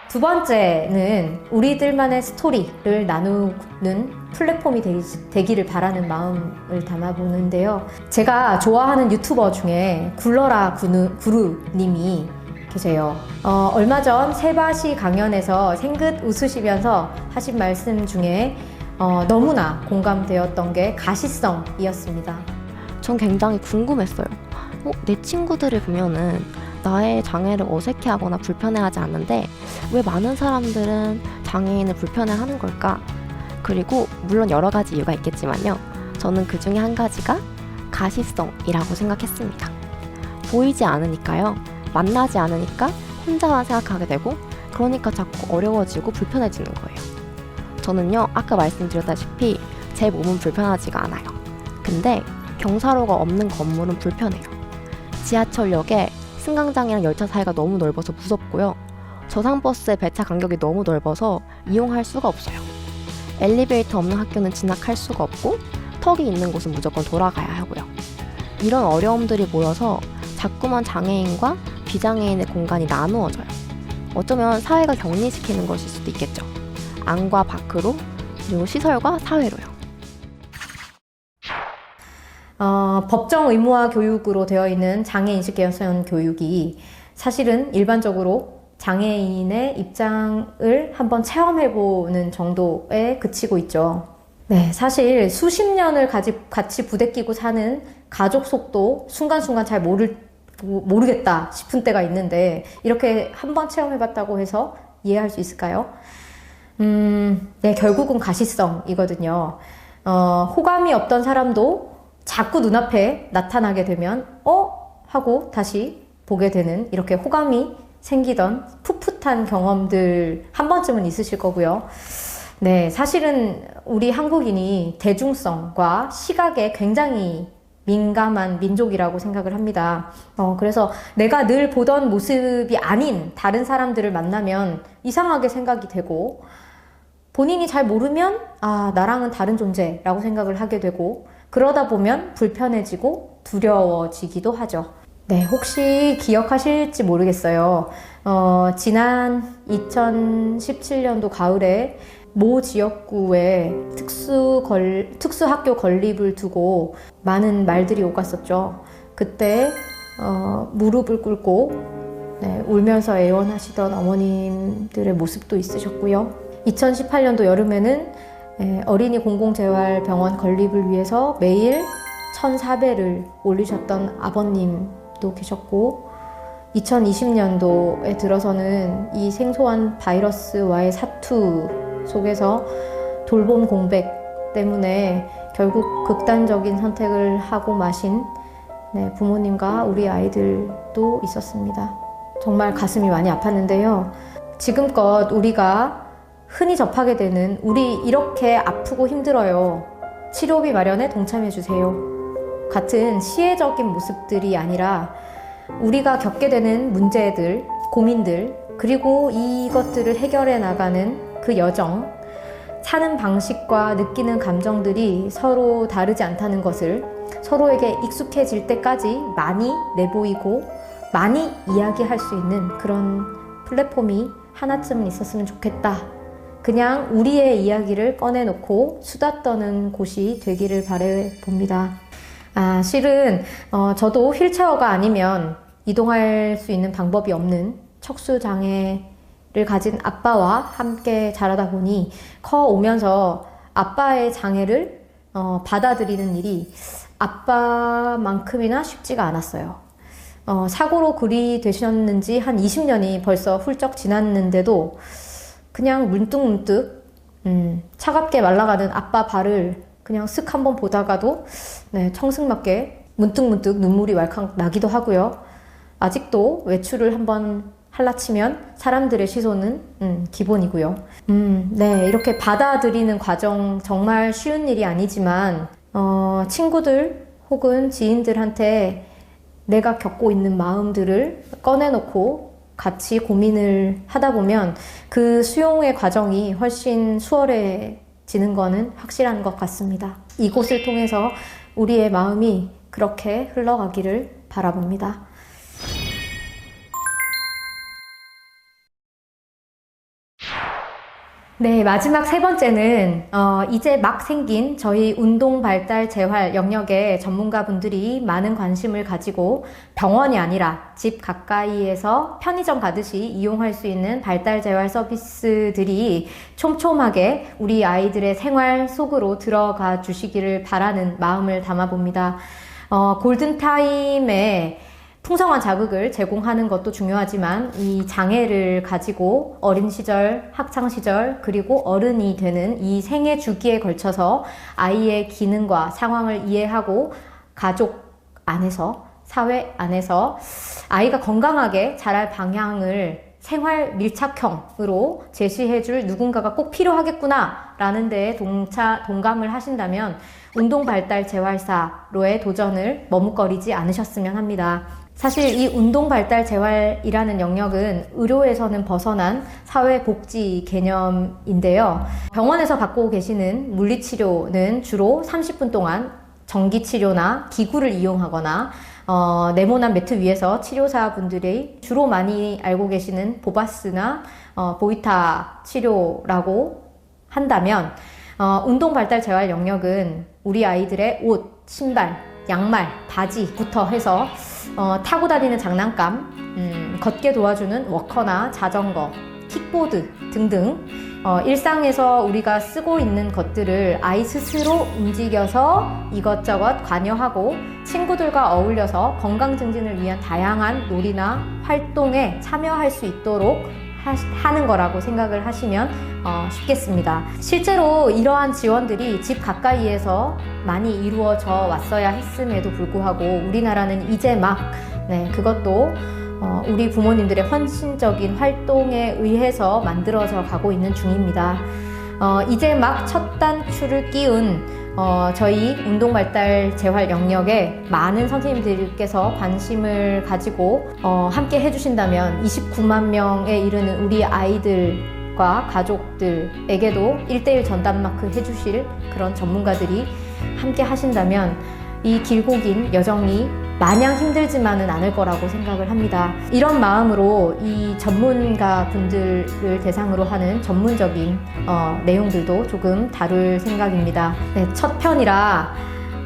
두 번째는 우리들만의 스토리를 나누는 플랫폼이 되기를 바라는 마음을 담아보는데요. 제가 좋아하는 유튜버 중에 굴러라 구루님이 계세요. 얼마 전 세바시 강연에서 생긋 웃으시면서 하신 말씀 중에 너무나 공감되었던 게 가시성이었습니다. 전 굉장히 궁금했어요. 내 친구들을 보면은 나의 장애를 어색해하거나 불편해하지 않는데 왜 많은 사람들은 장애인을 불편해하는 걸까? 그리고 물론 여러 가지 이유가 있겠지만요. 저는 그 중에 한 가지가 가시성이라고 생각했습니다. 보이지 않으니까요. 만나지 않으니까 혼자만 생각하게 되고 그러니까 자꾸 어려워지고 불편해지는 거예요. 저는요, 아까 말씀드렸다시피 제 몸은 불편하지가 않아요. 근데 경사로가 없는 건물은 불편해요. 지하철역에 승강장이랑 열차 사이가 너무 넓어서 무섭고요. 저상버스의 배차 간격이 너무 넓어서 이용할 수가 없어요. 엘리베이터 없는 학교는 진학할 수가 없고 턱이 있는 곳은 무조건 돌아가야 하고요. 이런 어려움들이 모여서 자꾸만 장애인과 비장애인의 공간이 나누어져요. 어쩌면 사회가 격리시키는 것일 수도 있겠죠. 안과 밖으로, 그리고 시설과 사회로요. 법정 의무화 교육으로 되어 있는 장애인식 개선 교육이 사실은 일반적으로 장애인의 입장을 한번 체험해보는 정도에 그치고 있죠. 네, 사실 수십 년을 같이 부대끼고 사는 가족 속도 순간순간 잘 모르겠다 싶은 때가 있는데 이렇게 한번 체험해봤다고 해서 이해할 수 있을까요? 네, 결국은 가시성이거든요. 호감이 없던 사람도 자꾸 눈앞에 나타나게 되면 하고 다시 보게 되는 이렇게 호감이 생기던 풋풋한 경험들 한 번쯤은 있으실 거고요. 네, 사실은 우리 한국인이 대중성과 시각에 굉장히 민감한 민족이라고 생각을 합니다. 그래서 내가 늘 보던 모습이 아닌 다른 사람들을 만나면 이상하게 생각이 되고 본인이 잘 모르면 나랑은 다른 존재라고 생각을 하게 되고 그러다 보면 불편해지고 두려워지기도 하죠. 네, 혹시 기억하실지 모르겠어요. 지난 2017년도 가을에 모 지역구에 특수학교 건립을 두고 많은 말들이 오갔었죠. 그때 무릎을 꿇고 울면서 애원하시던 어머님들의 모습도 있으셨고요. 2018년도 여름에는 어린이 공공재활병원 건립을 위해서 매일 1,400를 올리셨던 아버님도 계셨고 2020년도에 들어서는 이 생소한 바이러스와의 사투 속에서 돌봄 공백 때문에 결국 극단적인 선택을 하고 마신 부모님과 우리 아이들도 있었습니다. 정말 가슴이 많이 아팠는데요. 지금껏 우리가 흔히 접하게 되는 우리 이렇게 아프고 힘들어요. 치료비 마련에 동참해주세요. 같은 시혜적인 모습들이 아니라 우리가 겪게 되는 문제들, 고민들, 그리고 이것들을 해결해 나가는 그 여정, 사는 방식과 느끼는 감정들이 서로 다르지 않다는 것을 서로에게 익숙해질 때까지 많이 내보이고 많이 이야기할 수 있는 그런 플랫폼이 하나쯤은 있었으면 좋겠다. 그냥 우리의 이야기를 꺼내놓고 수다 떠는 곳이 되기를 바라봅니다. 실은 저도 휠체어가 아니면 이동할 수 있는 방법이 없는 척수장애를 가진 아빠와 함께 자라다 보니 커 오면서 아빠의 장애를 받아들이는 일이 아빠만큼이나 쉽지가 않았어요. 사고로 그리 되셨는지 한 20년이 벌써 훌쩍 지났는데도 그냥 문득문득 차갑게 말라가는 아빠 발을 그냥 쓱 한번 보다가도 청승맞게 문득문득 눈물이 왈칵 나기도 하고요. 아직도 외출을 한번 할라치면 사람들의 시선은 기본이고요. 이렇게 받아들이는 과정 정말 쉬운 일이 아니지만 친구들 혹은 지인들한테 내가 겪고 있는 마음들을 꺼내놓고 같이 고민을 하다 보면 그 수용의 과정이 훨씬 수월해지는 거는 확실한 것 같습니다. 이곳을 통해서 우리의 마음이 그렇게 흘러가기를 바라봅니다. 네, 마지막 세 번째는 이제 막 생긴 저희 운동 발달 재활 영역에 전문가분들이 많은 관심을 가지고 병원이 아니라 집 가까이에서 편의점 가듯이 이용할 수 있는 발달 재활 서비스들이 촘촘하게 우리 아이들의 생활 속으로 들어가 주시기를 바라는 마음을 담아봅니다. 골든타임에 풍성한 자극을 제공하는 것도 중요하지만 이 장애를 가지고 어린 시절, 학창 시절, 그리고 어른이 되는 이 생애 주기에 걸쳐서 아이의 기능과 상황을 이해하고 가족 안에서, 사회 안에서 아이가 건강하게 자랄 방향을 생활 밀착형으로 제시해줄 누군가가 꼭 필요하겠구나 라는 데에 동감을 하신다면 운동발달재활사로의 도전을 머뭇거리지 않으셨으면 합니다. 사실 이 운동발달재활이라는 영역은 의료에서는 벗어난 사회복지 개념인데요. 병원에서 받고 계시는 물리치료는 주로 30분 동안 전기치료나 기구를 이용하거나 네모난 매트 위에서 치료사분들이 주로 많이 알고 계시는 보바스나 보이타 치료라고 한다면 운동발달재활 영역은 우리 아이들의 옷, 신발, 양말, 바지부터 해서 타고 다니는 장난감, 걷게 도와주는 워커나 자전거, 킥보드 등등 일상에서 우리가 쓰고 있는 것들을 아이 스스로 움직여서 이것저것 관여하고 친구들과 어울려서 건강 증진을 위한 다양한 놀이나 활동에 참여할 수 있도록 하는 거라고 생각을 하시면 쉽겠습니다. 실제로 이러한 지원들이 집 가까이에서 많이 이루어져 왔어야 했음에도 불구하고 우리나라는 이제 막 그것도 우리 부모님들의 헌신적인 활동에 의해서 만들어져 가고 있는 중입니다. 이제 막 첫 단추를 끼운 저희 운동발달재활 영역에 많은 선생님들께서 관심을 가지고 함께 해주신다면 29만 명에 이르는 우리 아이들과 가족들에게도 1:1 전담마크 해주실 그런 전문가들이 함께 하신다면 이 길고 긴 여정이 마냥 힘들지만은 않을 거라고 생각을 합니다. 이런 마음으로 이 전문가 분들을 대상으로 하는 전문적인 내용들도 조금 다룰 생각입니다. 네, 첫 편이라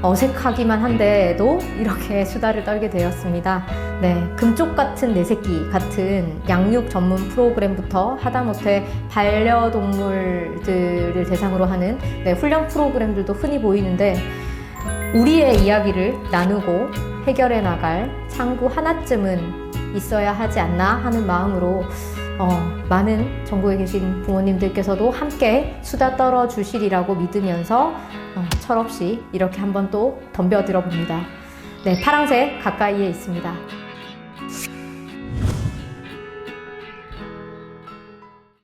어색하기만 한데도 이렇게 수다를 떨게 되었습니다. 네, 금쪽 같은 내 새끼 같은 양육 전문 프로그램부터 하다못해 반려동물들을 대상으로 하는 훈련 프로그램들도 흔히 보이는데 우리의 이야기를 나누고 해결해 나갈 창구 하나쯤은 있어야 하지 않나 하는 마음으로 많은 전국에 계신 부모님들께서도 함께 수다 떨어 주시리라고 믿으면서 철없이 이렇게 한번 또 덤벼들어 봅니다. 네, 파랑새 가까이에 있습니다.